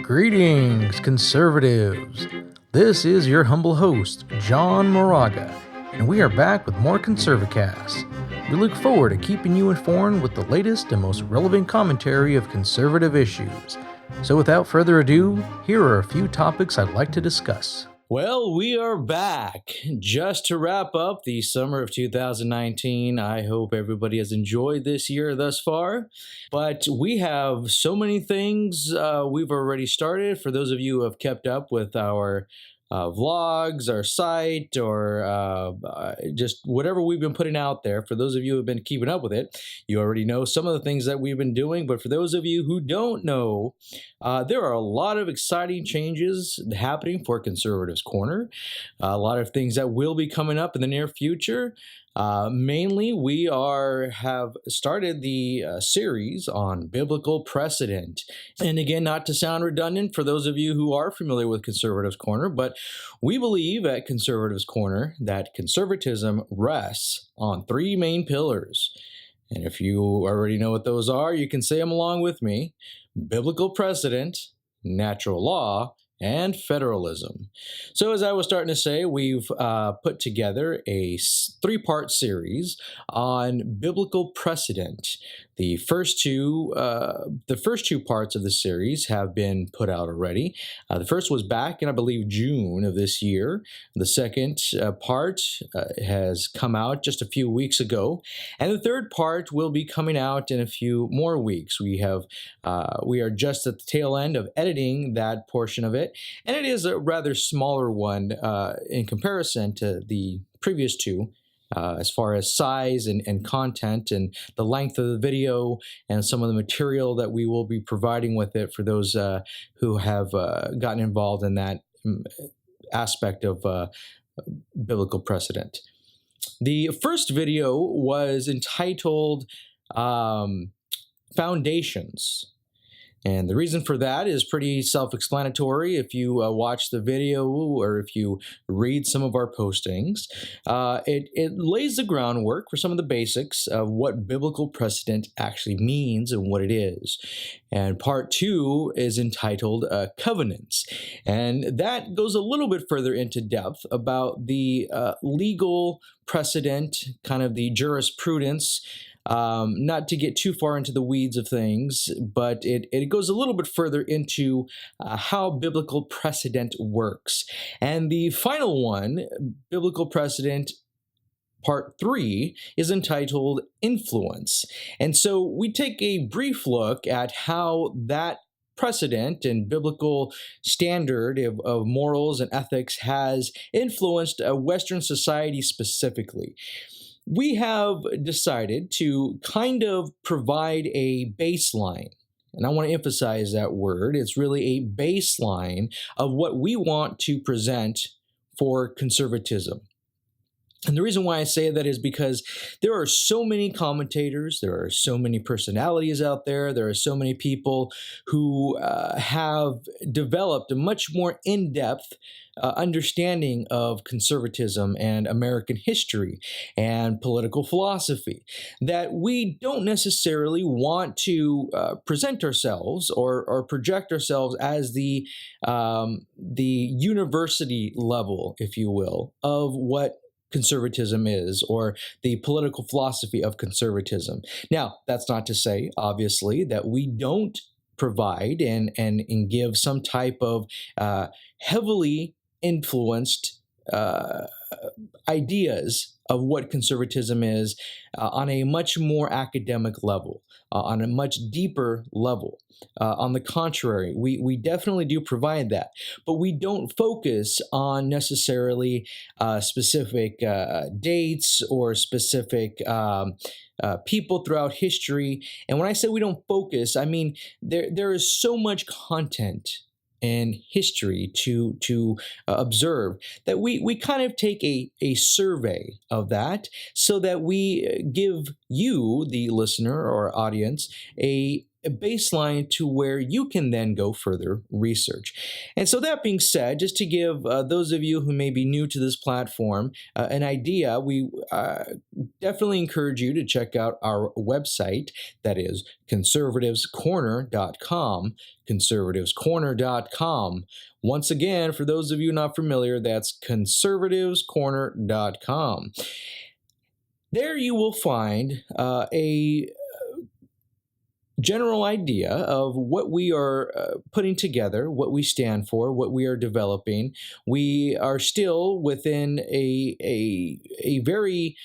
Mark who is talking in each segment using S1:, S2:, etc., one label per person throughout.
S1: Greetings, conservatives. This is your humble host, John Moraga, and we are back with more ConservaCast. We look forward to keeping you informed with the latest and most relevant commentary of conservative issues. So without further ado, here are a few topics I'd like to discuss.
S2: Well, we are back just to wrap up the summer of 2019. I hope everybody has enjoyed this year thus far, but we have so many things we've already started. For those of you who have kept up with our vlogs, our site, or just whatever we've been putting out there. For those of you who have been keeping up with it, you already know some of the things that we've been doing. But for those of you who don't know, there are a lot of exciting changes happening for Conservatives Corner. A lot of things that will be coming up in the near future. Mainly, we have started the series on biblical precedent. And again, not to sound redundant for those of you who are familiar with Conservatives Corner, but we believe at Conservatives Corner that conservatism rests on three main pillars. And if you already know what those are, you can say them along with me: biblical precedent, natural law, and federalism. So as I was starting to say, we've put together a three-part series on biblical precedent. The first two parts of the series have been put out already. The first was back in, I believe, June of this year. The second part has come out just a few weeks ago, and the third part will be coming out in a few more weeks. We are just at the tail end of editing that portion of it, and it is a rather smaller one in comparison to the previous two. As far as size and content and the length of the video and some of the material that we will be providing with it for those who have gotten involved in that aspect of biblical precedent. The first video was entitled Foundations. And the reason for that is pretty self-explanatory if you watch the video or if you read some of our postings. It lays the groundwork for some of the basics of what biblical precedent actually means and what it is. And part two is entitled Covenants. And that goes a little bit further into depth about the legal precedent, kind of the jurisprudence. Not to get too far into the weeds of things, but it goes a little bit further into how biblical precedent works. And the final one, biblical precedent Part 3, is entitled Influence. And so we take a brief look at how that precedent and biblical standard of morals and ethics has influenced Western society specifically. We have decided to kind of provide a baseline, and I want to emphasize that word. It's really a baseline of what we want to present for conservatism. And the reason why I say that is because there are so many commentators, there are so many personalities out there, there are so many people who have developed a much more in-depth understanding of conservatism and American history and political philosophy that we don't necessarily want to present ourselves or project ourselves as the university level, if you will, of what conservatism is, or the political philosophy of conservatism. Now, that's not to say, obviously, that we don't provide and give some type of heavily influenced ideas of what conservatism is on a much more academic level, on a much deeper level. On the contrary, we definitely do provide that, but we don't focus on necessarily specific dates or specific people throughout history. And when I say we don't focus, I mean there is so much content and history to observe that we kind of take a survey of that so that we give you, the listener or audience, a a baseline to where you can then go further research. And so, that being said, just to give those of you who may be new to this platform an idea, we definitely encourage you to check out our website. That is conservativescorner.com. Conservativescorner.com. Once again, for those of you not familiar, that's conservativescorner.com. There you will find a general idea of what we are putting together, what we stand for, what we are developing. We are still within a very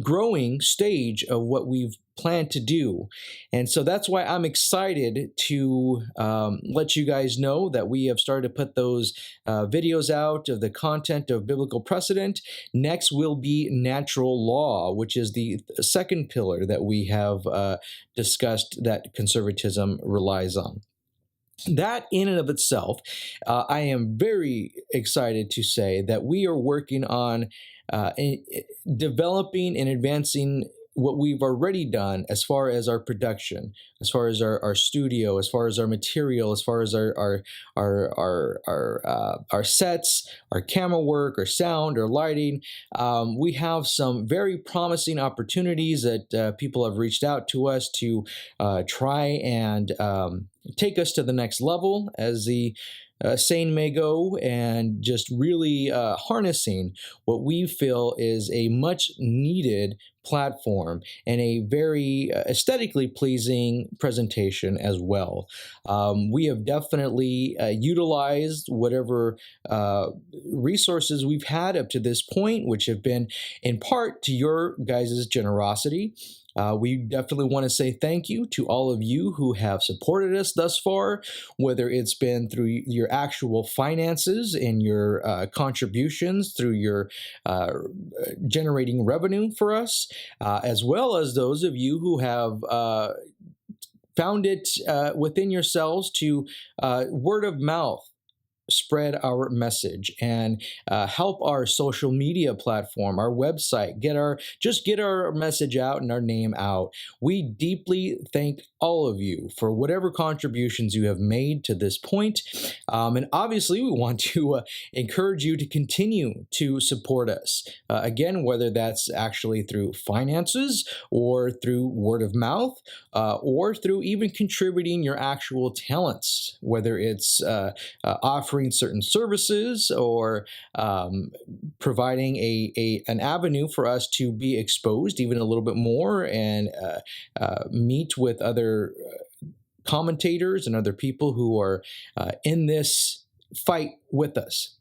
S2: growing stage of what we've planned to do. And so that's why I'm excited to let you guys know that we have started to put those videos out of the content of biblical precedent. Next will be natural law, which is the second pillar that we have discussed that conservatism relies on. That in and of itself, I am very excited to say that we are working on developing and advancing what we've already done as far as our production, as far as our studio, as far as our material, as far as our sets, our camera work, our sound, our lighting. We have some very promising opportunities that people have reached out to us to try and take us to the next level, as the saying may go, and just really harnessing what we feel is a much needed platform and a very aesthetically pleasing presentation as well. We have definitely utilized whatever resources we've had up to this point, which have been in part to your guys' generosity. We definitely want to say thank you to all of you who have supported us thus far, whether it's been through your actual finances and your contributions, through your generating revenue for us, as well as those of you who have found it within yourselves to word of mouth spread our message and help our social media platform, our website, get our message out and our name out. We deeply thank all of you for whatever contributions you have made to this point. And obviously, we want to encourage you to continue to support us. Again, whether that's actually through finances or through word of mouth or through even contributing your actual talents, whether it's offering certain services or providing an avenue for us to be exposed even a little bit more and meet with other commentators and other people who are in this fight with us.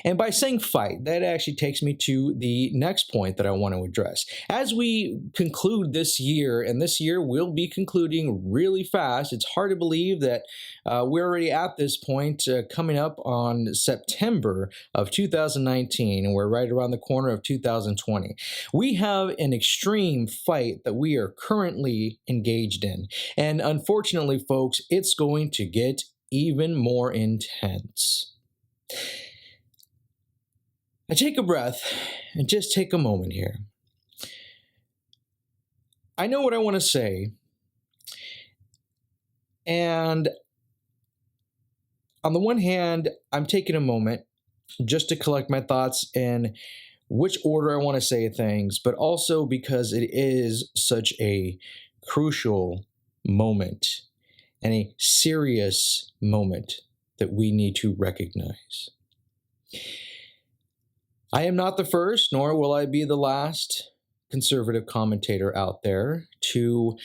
S2: And by saying fight, that actually takes me to the next point that I want to address. As we conclude this year, and this year will be concluding really fast, it's hard to believe that we're already at this point coming up on September of 2019, and we're right around the corner of 2020. We have an extreme fight that we are currently engaged in. And unfortunately, folks, it's going to get even more intense. I take a breath and just take a moment here. I know what I want to say, and on the one hand, I'm taking a moment just to collect my thoughts in which order I want to say things, but also because it is such a crucial moment and a serious moment that we need to recognize. I am not the first, nor will I be the last conservative commentator out there to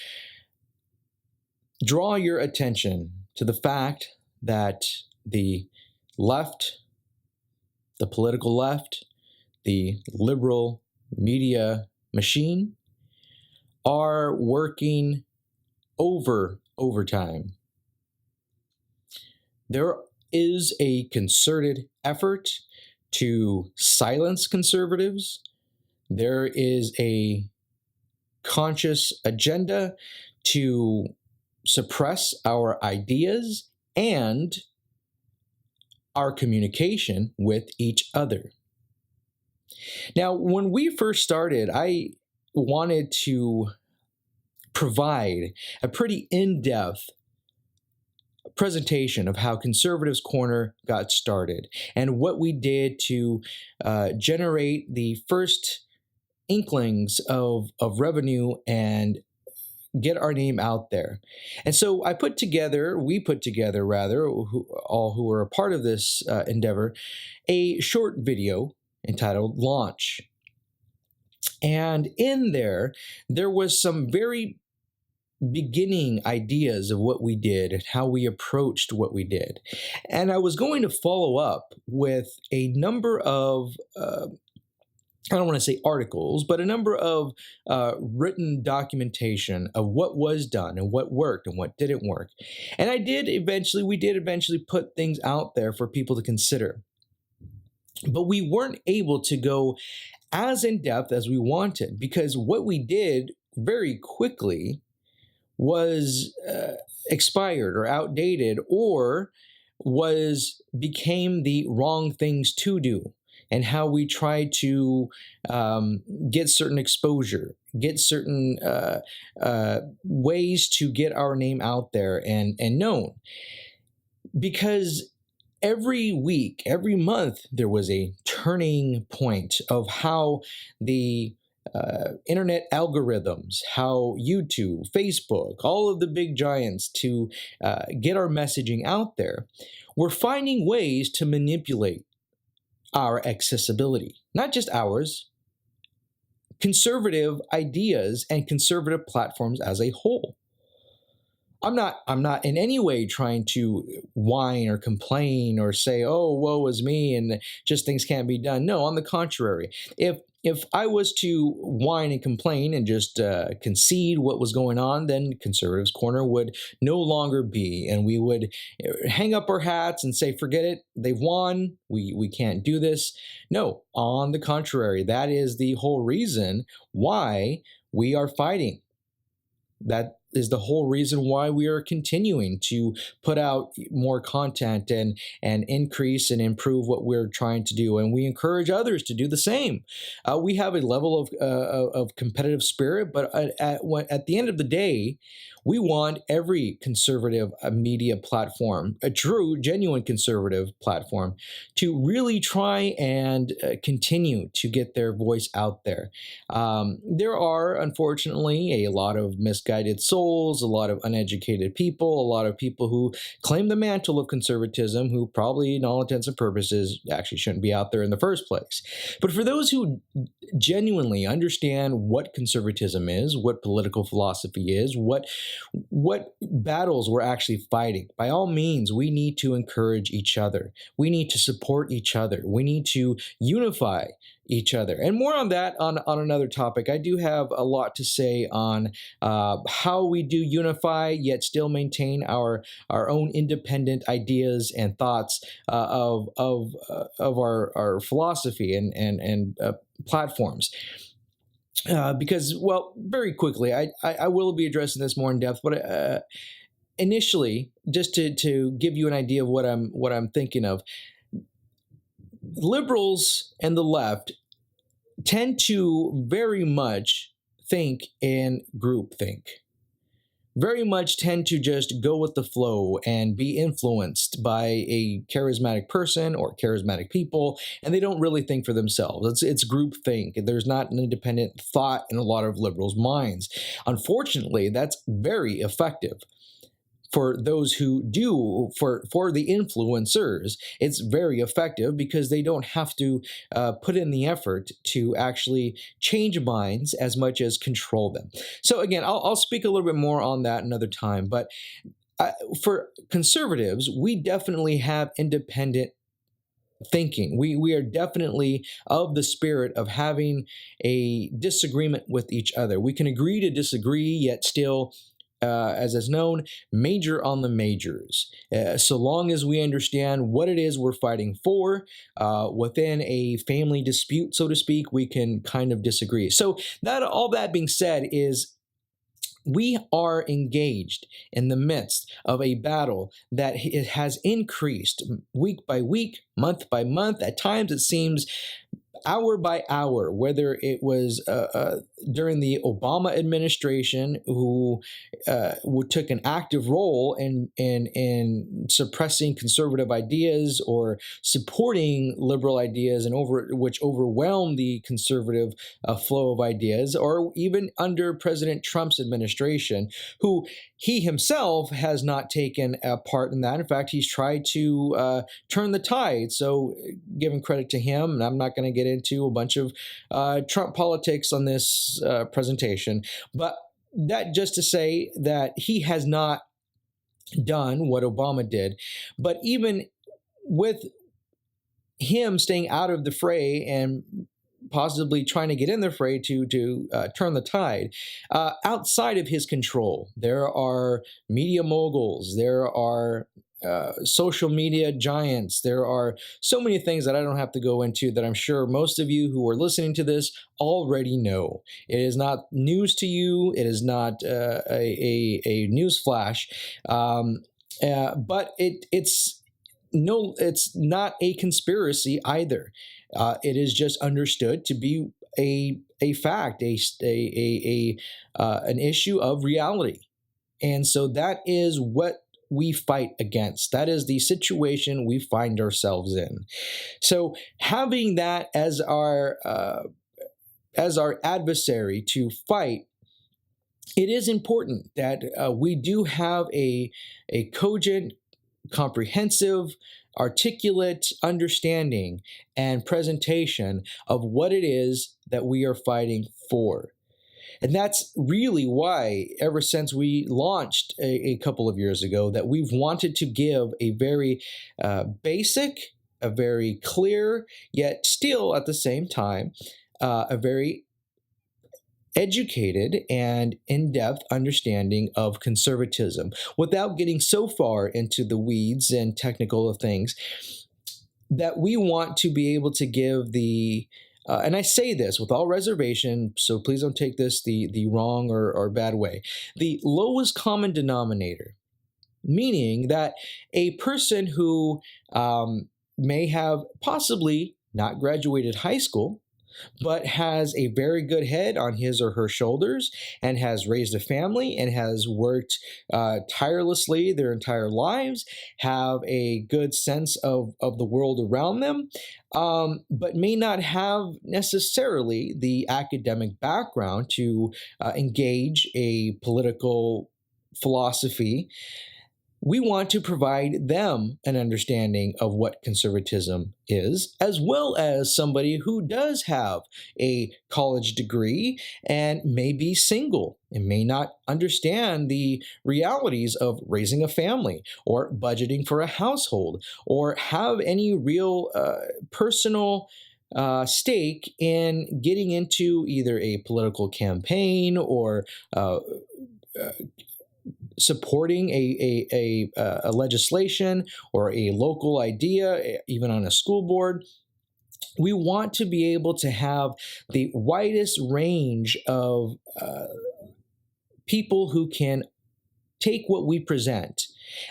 S2: draw your attention to the fact that the left, the political left, the liberal media machine are working overtime. There is a concerted effort to silence conservatives. There is a conscious agenda to suppress our ideas and our communication with each other. Now, when we first started, I wanted to provide a pretty in-depth presentation of how Conservatives Corner got started and what we did to generate the first inklings of revenue and get our name out there. And so we put together, all who were a part of this endeavor, a short video entitled Launch. And in there was some very beginning ideas of what we did and how we approached what we did. And I was going to follow up with a number of I don't want to say articles, but a number of written documentation of what was done and what worked and what didn't work. And we did eventually put things out there for people to consider. But we weren't able to go as in depth as we wanted, because what we did very quickly was expired or outdated, or became the wrong things to do, and how we try to get certain exposure, get certain ways to get our name out there and known. Because every week, every month, there was a turning point of how the internet algorithms, how YouTube, Facebook, all of the big giants to get our messaging out there, were finding ways to manipulate our accessibility, not just ours, conservative ideas and conservative platforms as a whole. I'm not in any way trying to whine or complain or say, oh, woe is me, and just things can't be done. No, on the contrary. If I was to whine and complain and just concede what was going on, then Conservatives Corner would no longer be, and we would hang up our hats and say, forget it, they've won, we can't do this. No, on the contrary, that is the whole reason why we are fighting. That is the whole reason why we are continuing to put out more content and increase and improve what we're trying to do. And we encourage others to do the same. We have a level of competitive spirit, but at the end of the day, we want every conservative media platform, a true, genuine conservative platform, to really try and continue to get their voice out there. There are, unfortunately, a lot of misguided souls, a lot of uneducated people, a lot of people who claim the mantle of conservatism, who probably, in all intents and purposes, actually shouldn't be out there in the first place. But for those who genuinely understand what conservatism is, what political philosophy is, what battles we're actually fighting, by all means, we need to encourage each other. We need to support each other. We need to unify each other. And more on that on another topic. I do have a lot to say on how we do unify yet still maintain our own independent ideas and thoughts of our philosophy and platforms. Because, well, very quickly, I will be addressing this more in depth, but initially, just to give you an idea of what I'm thinking of, liberals and the left tend to very much think in groupthink. Very much tend to just go with the flow and be influenced by a charismatic person or charismatic people, and they don't really think for themselves. It's groupthink. There's not an independent thought in a lot of liberals' minds. Unfortunately, that's very effective. For those who do, for the influencers, it's very effective because they don't have to put in the effort to actually change minds as much as control them. So again, I'll speak a little bit more on that another time. But for conservatives, we definitely have independent thinking. We are definitely of the spirit of having a disagreement with each other. We can agree to disagree, yet still, as is known, major on the majors. So long as we understand what it is we're fighting for, within a family dispute, so to speak, we can kind of disagree. So all that being said is, we are engaged in the midst of a battle that it has increased week by week, month by month. At times it seems hour by hour, whether it was during the Obama administration who took an active role in suppressing conservative ideas or supporting liberal ideas, and which overwhelmed the conservative flow of ideas, or even under President Trump's administration, who he himself has not taken a part in that. In fact, he's tried to turn the tide. So, giving credit to him, and I'm not going to get into a bunch of Trump politics on this presentation, but that just to say that he has not done what Obama did. But even with him staying out of the fray and possibly trying to get in the fray to turn the tide, outside of his control, there are media moguls, there are social media giants. There are so many things that I don't have to go into that I'm sure most of you who are listening to this already know. It is not news to you. It is not a news flash, but it's not a conspiracy either. It is just understood to be a fact, an issue of reality, and so that is what we fight against. That is the situation we find ourselves in. So having that as our adversary to fight, it is important that we do have a cogent, comprehensive, articulate understanding and presentation of what it is that we are fighting for. And that's really why, ever since we launched a couple of years ago, that we've wanted to give a very basic, a very clear, yet still at the same time, a very educated and in-depth understanding of conservatism without getting so far into the weeds and technical of things, that we want to be able to give the and I say this with all reservation, so please don't take this the wrong or bad way, the lowest common denominator, meaning that a person who may have possibly not graduated high school, but has a very good head on his or her shoulders and has raised a family and has worked tirelessly their entire lives, have a good sense of the world around them, but may not have necessarily the academic background to engage a political philosophy. We want to provide them an understanding of what conservatism is, as well as somebody who does have a college degree and may be single and may not understand the realities of raising a family or budgeting for a household or have any real personal stake in getting into either a political campaign or supporting a legislation or a local idea, even on a school board. We want to be able to have the widest range of people who can take what we present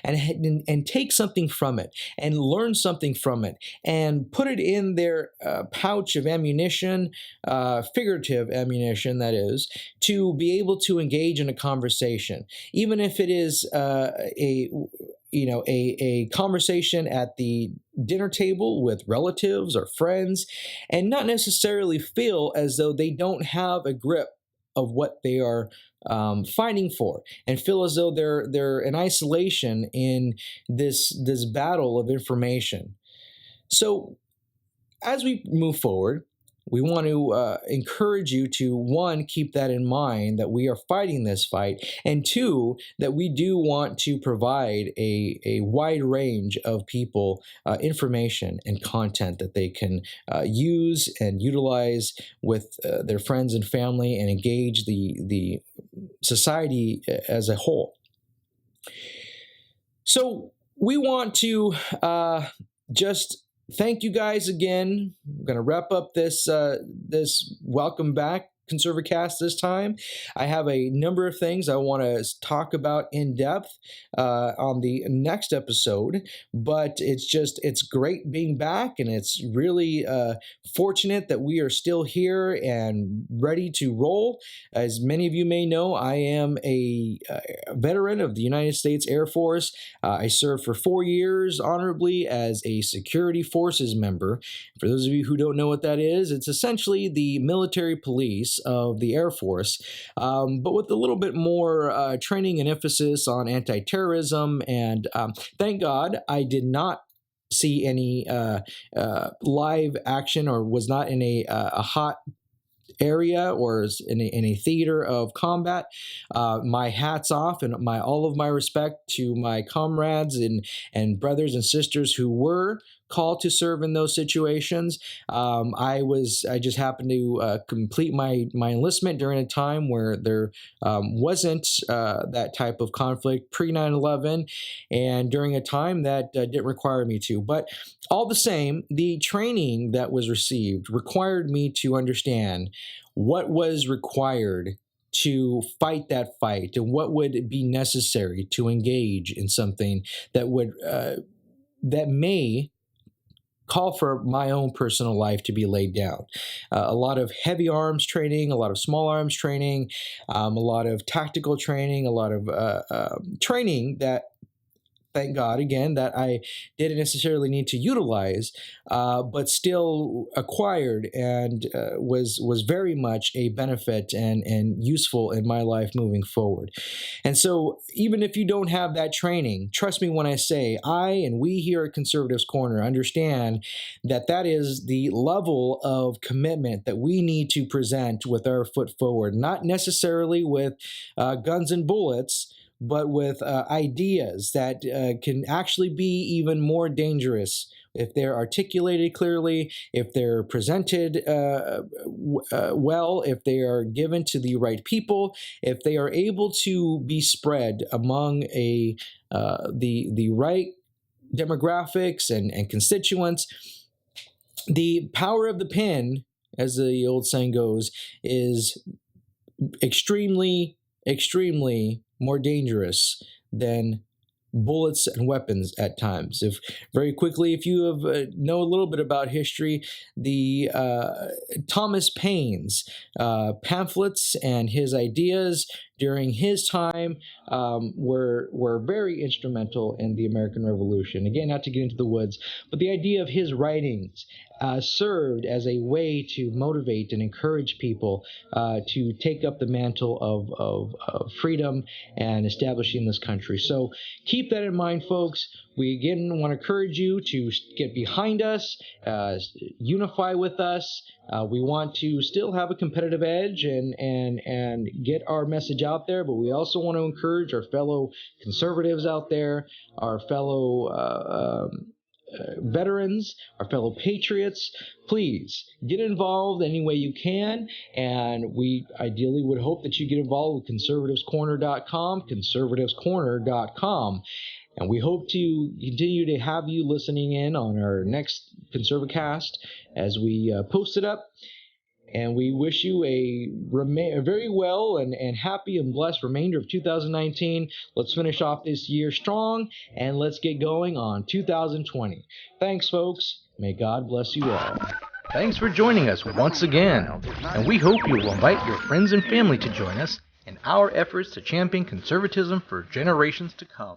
S2: and take something from it and learn something from it and put it in their pouch of ammunition, figurative ammunition, that is, to be able to engage in a conversation, even if it is a conversation at the dinner table with relatives or friends, and not necessarily feel as though they don't have a grip of what they are fighting for, and feel as though they're in isolation in this battle of information. So as we move forward, we want to encourage you to, one, keep that in mind, that we are fighting this fight, and two, that we do want to provide a wide range of people information and content that they can use and utilize with their friends and family and engage the society as a whole. So we want to just thank you guys again. I'm going to wrap up this welcome back ConservaCast this time. I have a number of things I want to talk about in depth on the next episode, but it's great being back, and it's really fortunate that we are still here and ready to roll. As many of you may know, I am a veteran of the United States Air Force. I served for 4 years honorably as a security forces member. For those of you who don't know what that is, it's essentially the military police of the Air Force, but with a little bit more training and emphasis on anti-terrorism. And thank God I did not see any live action, or was not in a hot area or in a theater of combat. My hat's off, and all of my respect to my comrades and brothers and sisters who were called to serve in those situations. I just happened to complete my enlistment during a time where there wasn't that type of conflict pre 9/11, and during a time that didn't require me to. But all the same, the training that was received required me to understand what was required to fight that fight, and what would be necessary to engage in something that would that may call for my own personal life to be laid down. A lot of heavy arms training, a lot of small arms training, a lot of tactical training, a lot of training that, thank God, again, that I didn't necessarily need to utilize, but still acquired, and was very much a benefit and useful in my life moving forward. And so even if you don't have that training, trust me when I say we here at Conservatives Corner understand that that is the level of commitment that we need to present with our foot forward, not necessarily with guns and bullets, but with ideas that can actually be even more dangerous if they're articulated clearly, if they're presented well, if they are given to the right people, if they are able to be spread among the right demographics and constituents. The power of the pen, as the old saying goes, is extremely more dangerous than bullets and weapons at times. If you know a little bit about history, the Thomas Paine's pamphlets and his ideas during his time were very instrumental in the American Revolution. Again, not to get into the woods, but the idea of his writings served as a way to motivate and encourage people to take up the mantle of freedom and establishing this country. So keep that in mind, folks. We again want to encourage you to get behind us, unify with us. We want to still have a competitive edge and get our message out there, but we also want to encourage our fellow conservatives out there, our fellow veterans, our fellow patriots. Please get involved any way you can, and we ideally would hope that you get involved with conservativescorner.com, and we hope to continue to have you listening in on our next ConservaCast as we post it up. And we wish you a very well and happy and blessed remainder of 2019. Let's finish off this year strong, and let's get going on 2020. Thanks, folks. May God bless you all.
S1: Thanks for joining us once again, and we hope you will invite your friends and family to join us in our efforts to champion conservatism for generations to come.